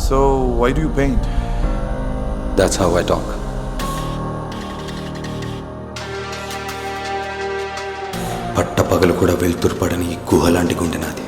So, why do you paint? That's how I talk. పట్టపగలు కూడా వెళ్తురుపడని ఈ గుహ లాంటి గుండె నాది.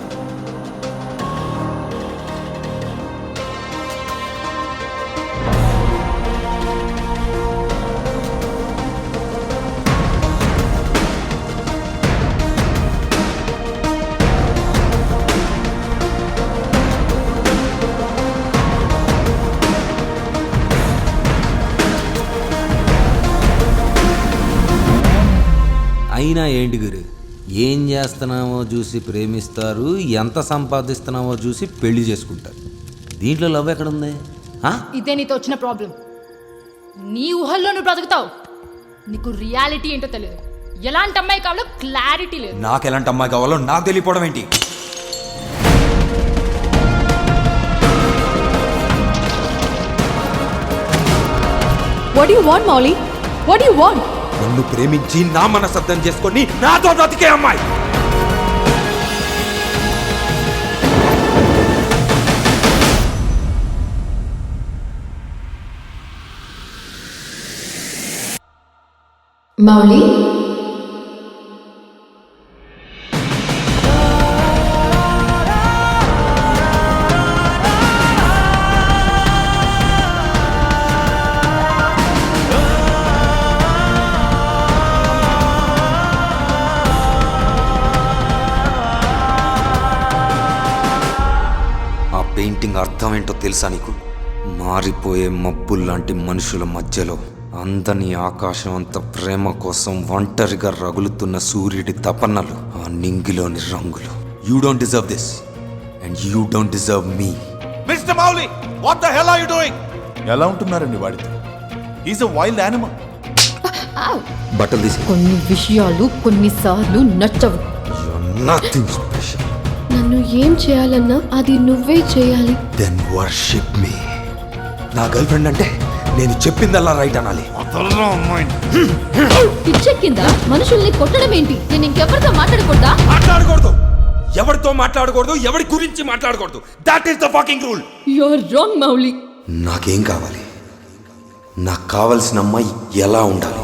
అయినా ఏంటి గురు, ఏం చేస్తున్నామో చూసి ప్రేమిస్తారు, ఎంత సంపాదిస్తున్నామో చూసి పెళ్లి చేసుకుంటారు. దీంట్లో లవ్ ఎక్కడుంది? ఇదే నీతో వచ్చిన ప్రాబ్లం. నీ ఊహల్లో నువ్వు బ్రతుకుతావు, నీకు రియాలిటీ ఏంటో తెలియదు. ఎలాంటి అమ్మాయి కావాలో క్లారిటీ లేదు. నాకు ఎలాంటి అమ్మాయి కావాలో నాకు తెలియపోవడం ఏంటి? What do you want, Mauli? What do you want? నన్ను ప్రేమించి నా మనసర్థం చేసుకొని నాతో బ్రతికే అమ్మాయి. Mauli? పెయింటింగ్ అర్థం ఏంటో తెలుసా నీకు? మారిపోయే మబ్బుల్లాంటి మనుషుల మధ్యలో అందని ఆకాశం అంత ప్రేమ కోసం ఒంటరిగా రగులుతున్న సూర్యుడి తపనలు, ఆ నింగిలోని రంగులు. You don't deserve this and you don't deserve me. Mister Mouli, what the hell are you doing? ఎలా ఉంటున్నారండి వాడితో? He's a wild animal. బట్టలు తీసి. కొన్ని విషయాలు కొన్నిసార్లు నచ్చవు. Nothing special. నన్ను ఏం చేయాలన్నా అది నువ్వే చేయాలి. Then worship me. నా గర్ల్ ఫ్రెండ్ అంటే నేను చెప్పిందల్లా రైట్ అనాలి. పిచ్చెక్కిందా? మనుషుల్ని కొట్టడం ఏంటి? నేను ఇంకెవరితో మాట్లాడకూడదా? మాట్లాడకూడదు. ఎవరితో మాట్లాడకూడదు, ఎవరి గురించి మాట్లాడకూడదు. That is the fucking rule. You are wrong, Mouli. నాకేం కావాలి? నాకు కావలసిన అమ్మాయి ఎలా ఉండాలి?